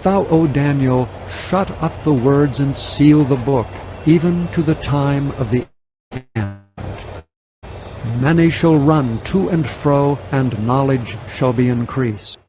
thou, O Daniel, shut up the words and seal the book, even to the time of the end. Many shall run to and fro, and knowledge shall be increased.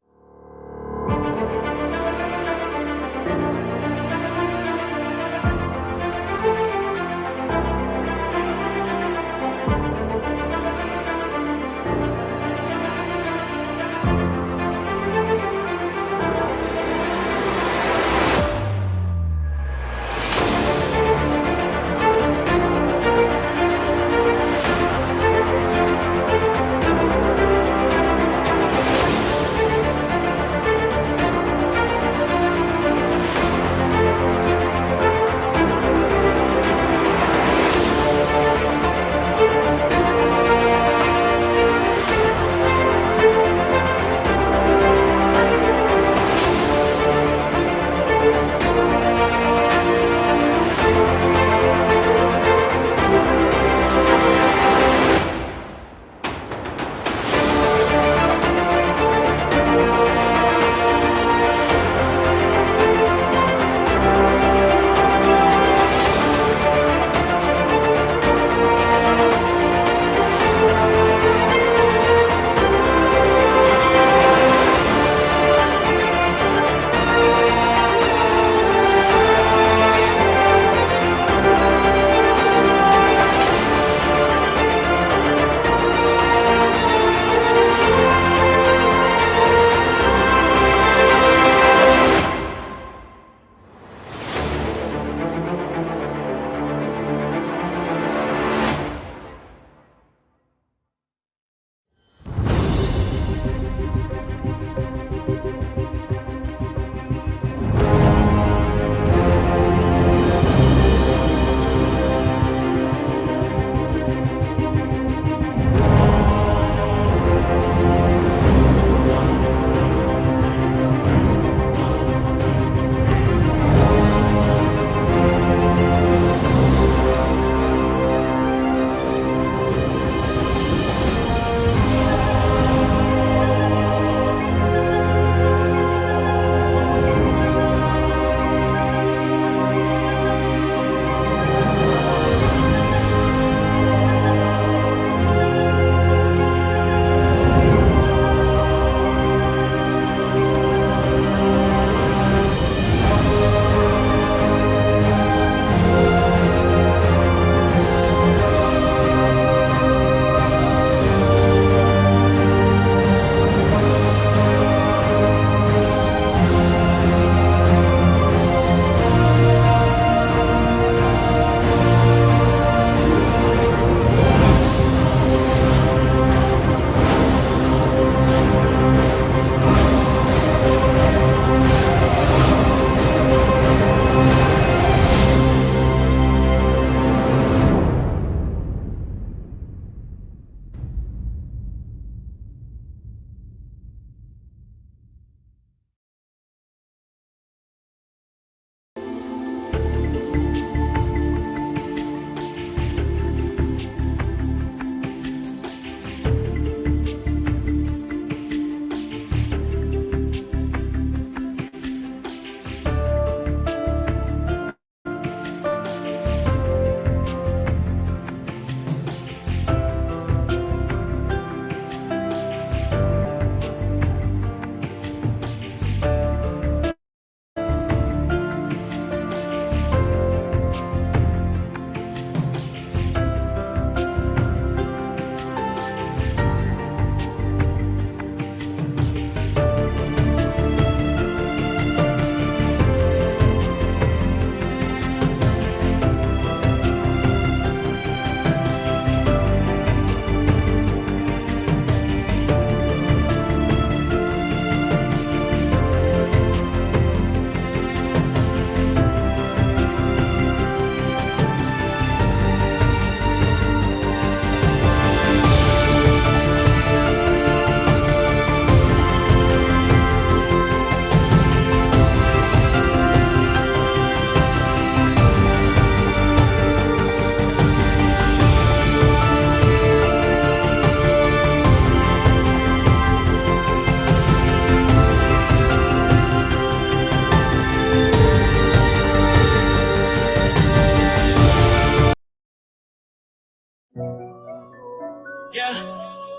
Yeah,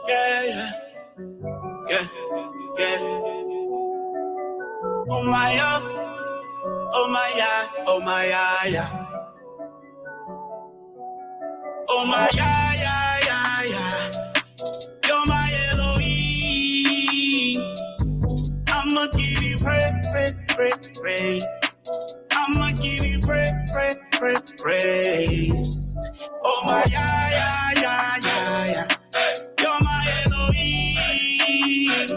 yeah, yeah, yeah, yeah. Oh my, oh my, yeah, oh my, yeah, yeah. Oh my, yeah, yeah, yeah, yeah. You're my Elohim. I'ma give you praise. I'ma give you praise. Oh my, yeah, yeah, yeah, yeah, yeah. You're my Elohim.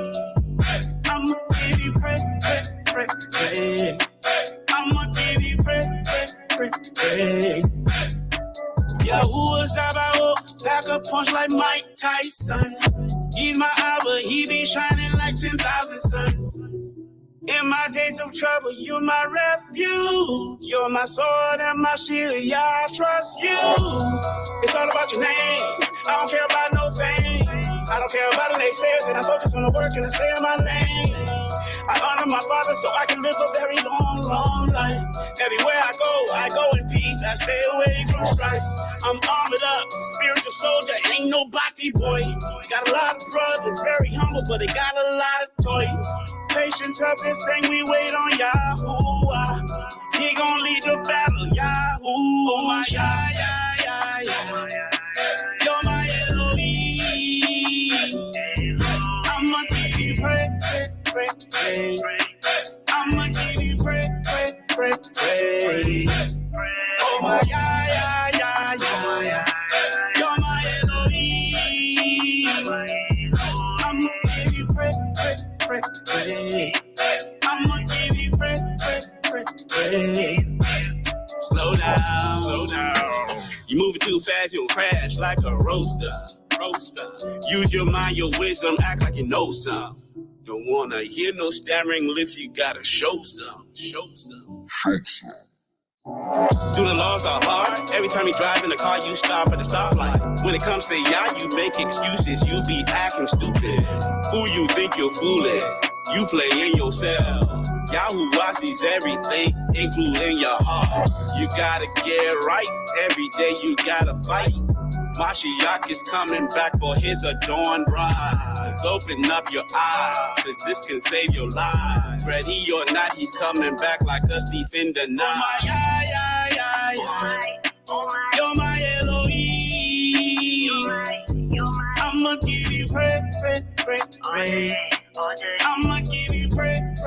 I'ma give you praise. I'ma give you praise. Yahuwah Sabaoth, back a punch like Mike Tyson. He's my Abba, he be shining like 10,000 suns. In my days of trouble, you're my refuge. You're my sword and my shield, yeah, I trust you. It's all about your name. I don't care about no fame. I don't care about the naysayers, and I focus on the work and I stay on my name. I honor my father so I can live a very long, long life. Everywhere I go in peace. I stay away from strife. I'm armored up, spiritual soldier, ain't no bhakti boy. Got a lot of brothers, very humble, but they got a lot of toys. Patience of this thing, we wait on Yahuwah. He gon' lead the battle, Yahuwah. Oh my, yeah, yeah, yeah, yeah. You're my Elohim. I'ma give you praise. I'ma give you praise. Oh my, yeah, yeah, yeah, yeah, yeah. You're my Elohim. I'ma give you praise. I'ma give you praise. Slow down. You moving too fast, you'll crash like a roaster. Use your mind, your wisdom, act like you know some. Don't wanna hear no stammering lips, you gotta show some. Do the laws are hard? Every time you drive in the car, you stop at the stoplight. When it comes to y'all, you make excuses, you be acting stupid. Who you think you're fooling? You play in yourself. Yahuwah sees everything, including your heart. You gotta get right, every day you gotta fight. Mashiach is coming back for his adorned rise. Open up your eyes, cause this can save your life. Ready or not, he's coming back like a thief in the night. Oh my, yeah, yeah, yeah, yeah. You're my Elohim. I'ma give you praise. I'ma give you praise.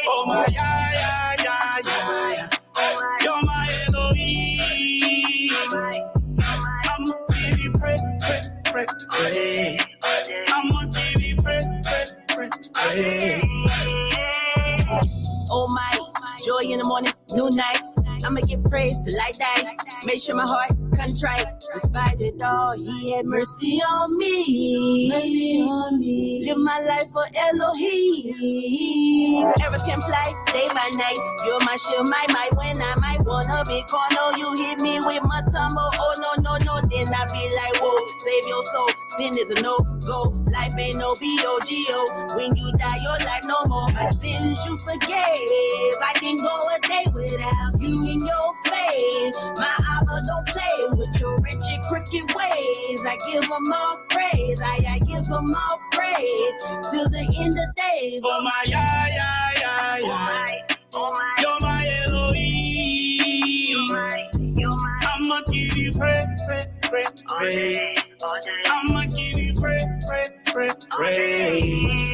Oh my, yeah, yeah, yeah, yeah, yeah. You're my Elohim. I'ma give you praise. I'ma give you praise. Oh my, joy in the morning, new night. I'ma give praise till I die. Make sure my heart contrite. Despite it all, he had mercy on me. Live my life for Elohim. Arrows can fly day by night. You're my shield, my might. When I might wanna be corner, you hit me with my tumble. Oh no. Then I be like, whoa, save your soul. Sin is a no-go. Life ain't no B-O-G-O. When you die, your life no more. My sins you forgave. I can go a day without you in your face. My Abba don't play with your rich and crooked ways. I give them all praise. I give them all praise till the end of days. Oh my, yeah, yeah, yeah, yeah. You're my Elohim. I'ma give you praise. I'ma give you praise.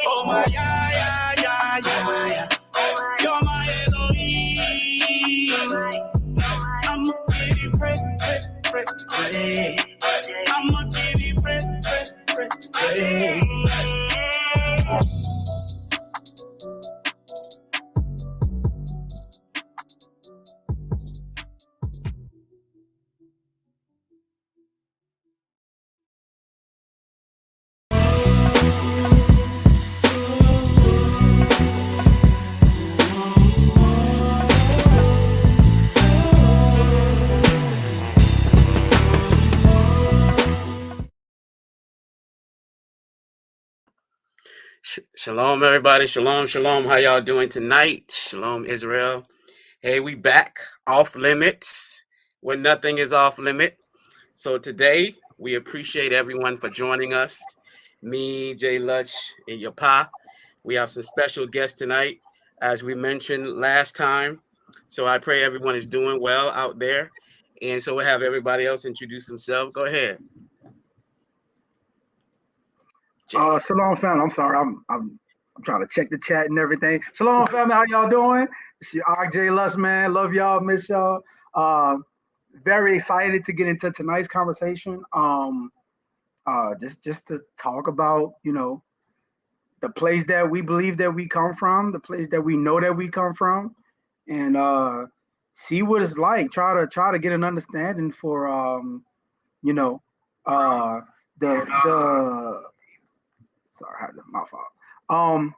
Oh my, yeah, yeah, yeah, yeah, yeah. You're my Elohim. I'ma give you praise. I'ma give you praise. Shalom, everybody. Shalom. How y'all doing tonight? Shalom, Israel. Hey, we back off limits. where nothing is off limit. So today we appreciate everyone for joining us. Me, Jay Lutch, and your pa. We have some special guests tonight, as we mentioned last time. So I pray everyone is doing well out there. And so we'll have everybody else introduce themselves. Go ahead, Jay. Shalom family. I'm sorry. I'm trying to check the chat and everything. Shalom family. How y'all doing? It's your RJ Lust, man. Love y'all. Miss y'all. Uh, very excited to get into tonight's conversation. Just to talk about the place that we believe that we come from, the place that we know that we come from, and see what it's like. Try to get an understanding for you know the sorry, I had my fault. Um,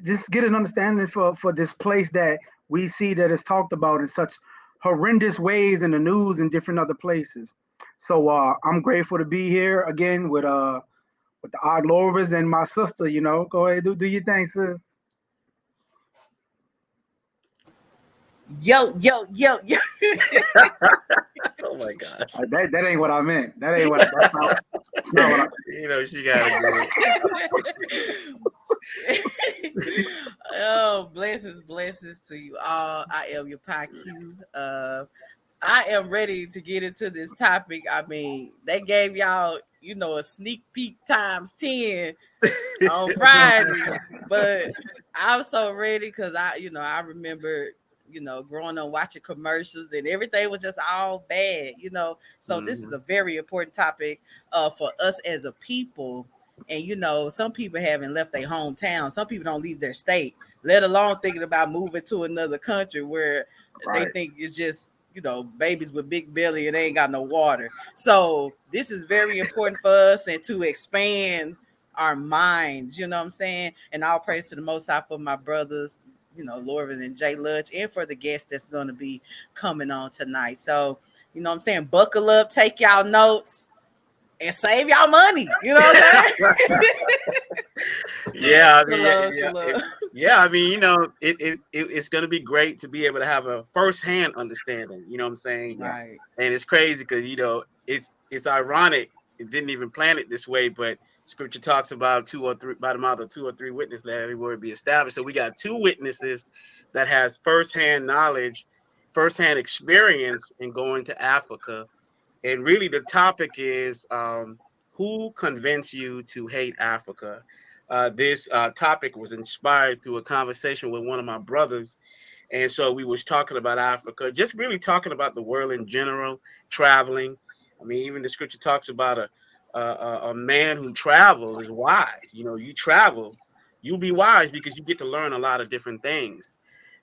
just get an understanding for this place that we see that is talked about in such horrendous ways in the news and different other places. So I'm grateful to be here again with the odd lovers and my sister. Go ahead, do your thing, sis. Yo, yo, yo, yo. Oh my God. That ain't what I meant. That ain't what. That's not what I. She got to Oh, blessings to you all. I am your PQ. I am ready to get into this topic. I mean, they gave y'all, a sneak peek times 10 on Friday, but I'm so ready because I remember, growing up watching commercials and everything was just all bad. So this is a very important topic for us as a people. And some people haven't left their hometown. Some people don't leave their state, let alone thinking about moving to another country where they think it's just babies with big belly and they ain't got no water. So this is very important for us and to expand our minds, you know what I'm saying? And all praise to the Most High for my brothers, Lorvin and Jay Lutch, and for the guest that's going to be coming on tonight. So, what I'm saying? Buckle up, take y'all notes, and save y'all money. You know what I'm saying? Yeah, I mean, it's going to be great to be able to have a firsthand understanding. You know what I'm saying? Right. And it's crazy because it's ironic. It didn't even plan it this way, but Scripture talks about by the mouth of 2 or 3 witnesses, let every word be established. So we got 2 witnesses that has firsthand knowledge, firsthand experience in going to Africa. And really, the topic is who convinced you to hate Africa? This topic was inspired through a conversation with one of my brothers. And so we was talking about Africa, just really talking about the world in general, traveling. I mean, even the scripture talks about a man who travels is wise. You travel, you'll be wise because you get to learn a lot of different things.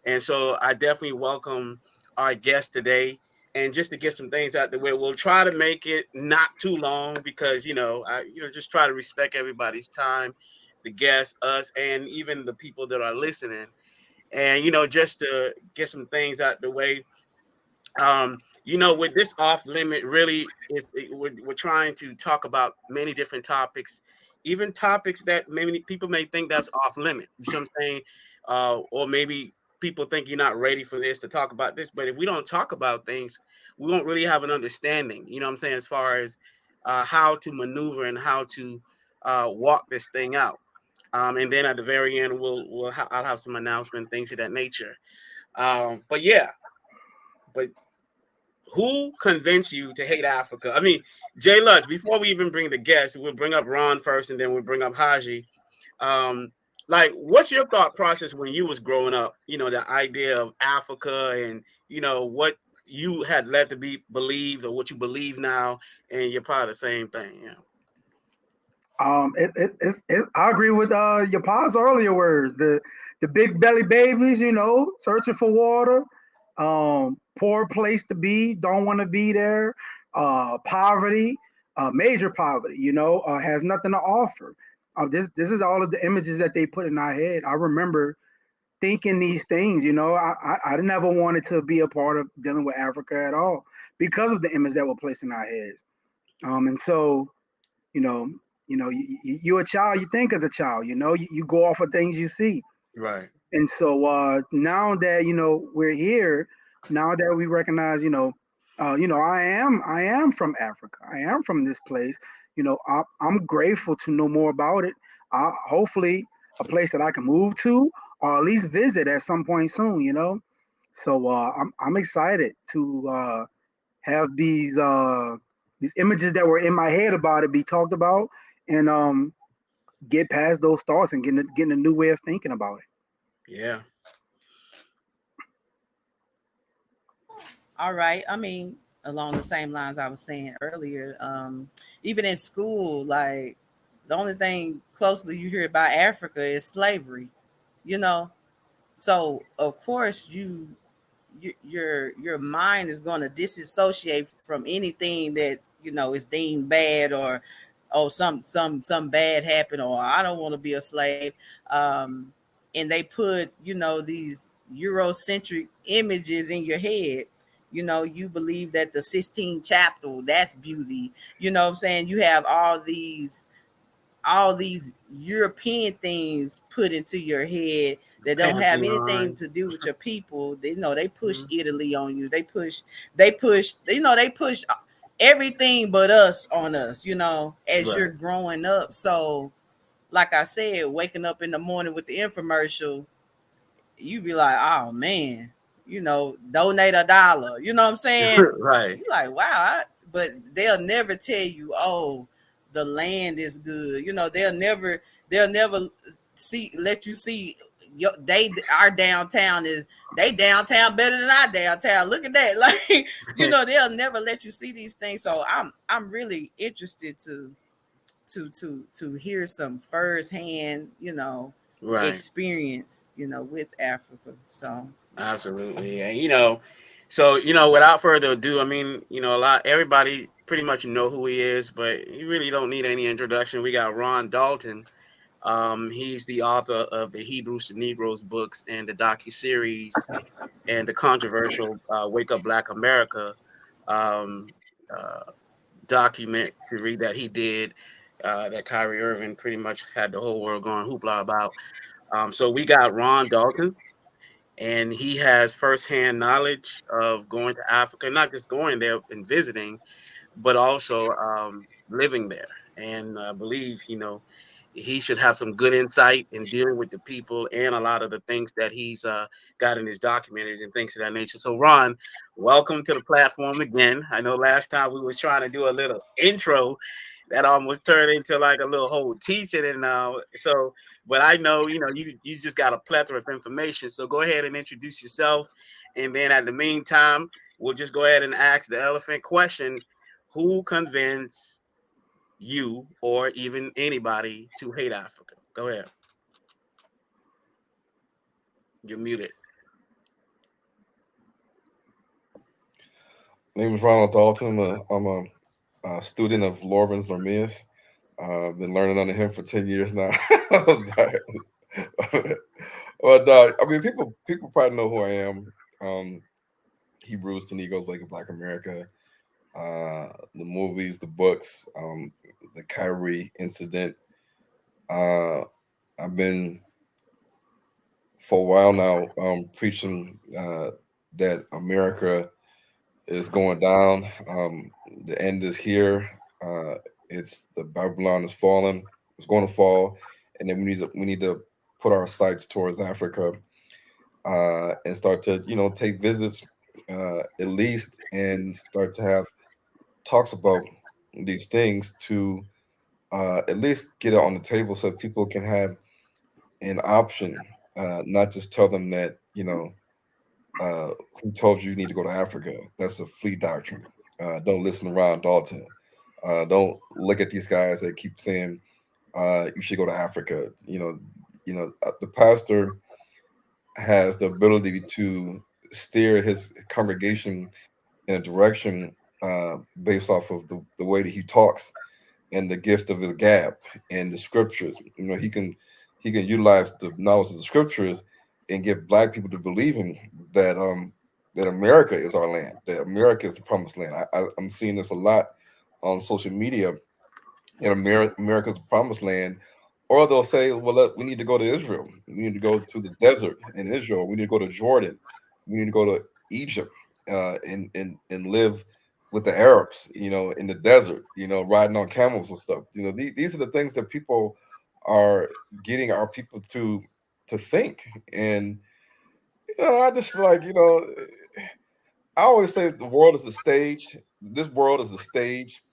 And so I definitely welcome our guest today. And just to get some things out the way, we'll try to make it not too long because just try to respect everybody's time, the guests, us, and even the people that are listening. And just to get some things out the way, with this off limit, really, we're trying to talk about many different topics, even topics that many people may think that's off limit. You see what I'm saying? Or maybe people think you're not ready for this to talk about this. But if we don't talk about things, we won't really have an understanding. You know what I'm saying? As far as how to maneuver and how to walk this thing out. And then at the very end, I'll have some announcement, things of that nature. But yeah, but who convinced you to hate Africa? I mean, Jay Lutz, before we even bring the guests, we'll bring up Ron first and then we'll bring up Hajii. What's your thought process when you was growing up? The idea of Africa and, what you had led to be believed or what you believe now, and you're probably the same thing. I agree with your pa's earlier words. The big belly babies, searching for water, poor place to be, don't want to be there, poverty, major poverty, has nothing to offer. This is all of the images that they put in our head. I remember thinking these things, I never wanted to be a part of dealing with Africa at all because of the image that were placed in our heads. And so, you know, you're a child, you think as a child, you go off of things you see. Right. And so now that, we're here, now that we recognize, I am from Africa. I am from this place. I'm grateful to know more about it. Hopefully, a place that I can move to or at least visit at some point soon. So I'm excited to have these images that were in my head about it be talked about, and get past those thoughts and getting a new way of thinking about it. Yeah. All right. I mean, along the same lines I was saying earlier, even in school, like the only thing closely you hear about Africa is slavery, you know. So of course your mind is going to disassociate from anything that is deemed bad, or oh some bad happened, or I don't want to be a slave. um and they put these Eurocentric images in your head. You believe that the Sistine Chapel, that's beauty. You know what I'm saying? You have all these European things put into your head that don't have Fantasy anything line. to do with your people. They push Mhm. Italy on you. They push everything but us on us, as you're Right. growing up. So like I said, waking up in the morning with the infomercial, you be like, oh man, donate $1. You know what I'm saying? Right. You like, wow. But they'll never tell you, oh, the land is good. They'll never let you see our downtown is they downtown better than our downtown. Look at that. Like, they'll never let you see these things. So I'm really interested to hear some firsthand, Right. experience, with Africa. So Absolutely. And so without further ado, I mean, everybody pretty much know who he is, but you really don't need any introduction. We got Ron Dalton. He's the author of the Hebrews to Negroes books and the docu-series and the controversial Wake Up Black America um, uh, documentary that he did, that Kyrie Irving pretty much had the whole world going hoopla about. So we got Ron Dalton, and he has firsthand knowledge of going to Africa, not just going there and visiting, but also living there. And I believe, he should have some good insight in dealing with the people and a lot of the things that he's got in his documentaries and things of that nature. So, Ron, welcome to the platform again. I know last time we was trying to do a little intro that almost turned into like a little whole teaching, and but I know you just got a plethora of information. So go ahead and introduce yourself, and then at the meantime, we'll just go ahead and ask the elephant question: who convinced you or even anybody to hate Africa? Go ahead. You're muted. Name is Ronald Dalton. I'm a student of Lawrence Normius. I've been learning under him for 10 years now. I'm sorry. But I mean, people probably know who I am. Hebrews to Negroes, Wake Up Black America, the movies, the books, the Kyrie incident. Uh, I've been for a while now preaching that America is going down. The end is here. Uh, it's the Babylon is falling. It's going to fall, and then we need to put our sights towards Africa and start to take visits at least, and start to have talks about these things to at least get it on the table so people can have an option, not just tell them that uh, who told you need to go to Africa. That's a flea doctrine. Don't listen to Ron Dalton. Don't look at these guys that keep saying you should go to Africa. The pastor has the ability to steer his congregation in a direction based off of the way that he talks and the gift of his gab and the scriptures. He can utilize the knowledge of the scriptures and get black people to believe in that that America is our land, that America is the promised land. I'm seeing this a lot on social media, and America's the promised land. Or they'll say, well, look, we need to go to Israel. We need to go to the desert in Israel. We need to go to Jordan. We need to go to Egypt and live with the Arabs, in the desert, riding on camels and stuff. These are the things that people are getting our people to think. And I just feel like, I always say the world is a stage. This world is a stage.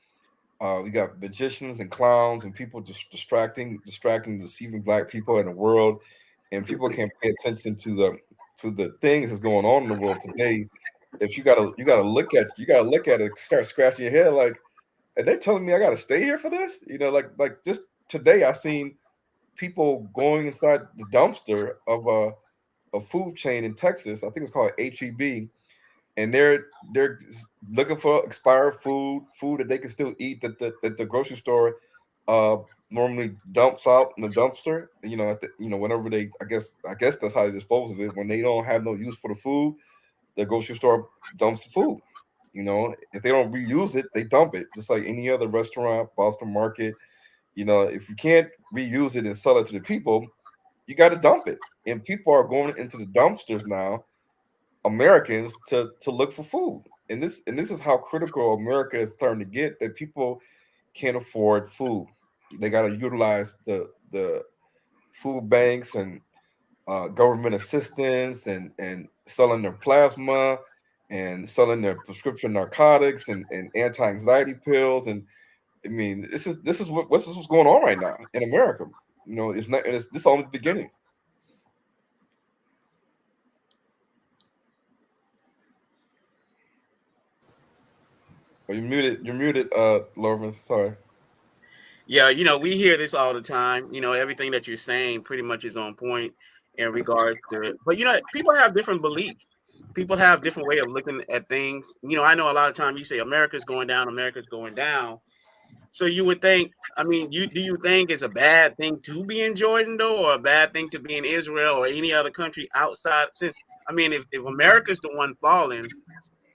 We got magicians and clowns and people just distracting, deceiving black people in the world, and people can't pay attention to the things that's going on in the world today. If you gotta look at it, start scratching your head like, and they're telling me I gotta stay here for this. Like just today I seen people going inside the dumpster of a food chain in Texas. I think it's called HEB, and they're looking for expired food that they can still eat that the grocery store uh normally dumps out in the dumpster. Whenever they, I guess that's how they dispose of it. When they don't have no use for the food, the grocery store dumps the food. If they don't reuse it, they dump it, just like any other restaurant, Boston Market. If you can't reuse it and sell it to the people, you got to dump it. And people are going into the dumpsters now, Americans, to look for food. And this is how critical America is starting to get, that people can't afford food. They got to utilize the food banks and government assistance, and selling their plasma and selling their prescription narcotics and anti-anxiety pills. And I mean, this is what's going on right now in America. It's not, and it's this only the beginning. Oh, you're muted, Lorvin. Sorry. Yeah, we hear this all the time. Everything that you're saying pretty much is on point in regards to it. But people have different beliefs. People have different way of looking at things. I know a lot of times you say America's going down, America's going down. So you would think, I mean, do you think it's a bad thing to be in Jordan though, or a bad thing to be in Israel or any other country outside? Since I mean, if America's the one falling,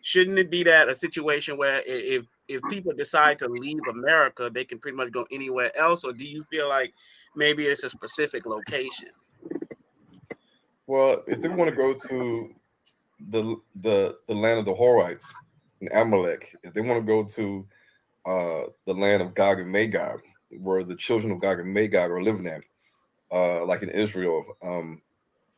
shouldn't it be that a situation where if people decide to leave America, they can pretty much go anywhere else? Or do you feel like maybe it's a specific location? Well, if they want to go to the land of the Horites and Amalek, if they want to go to the land of Gog and Magog, where the children of Gog and Magog are living at, like in Israel,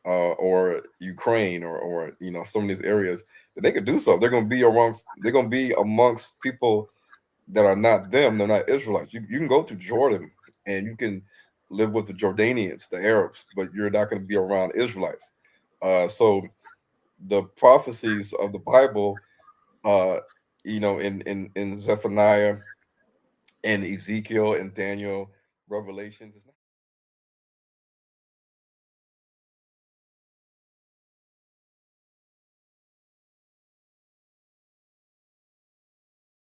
or Ukraine, or some of these areas, that they could do so. They're going to be amongst people that are not them. They're not Israelites. You can go to Jordan and you can live with the Jordanians, the Arabs, but you're not going to be around Israelites. So the prophecies of the Bible, uh, in Zephaniah and Ezekiel and Daniel, Revelations,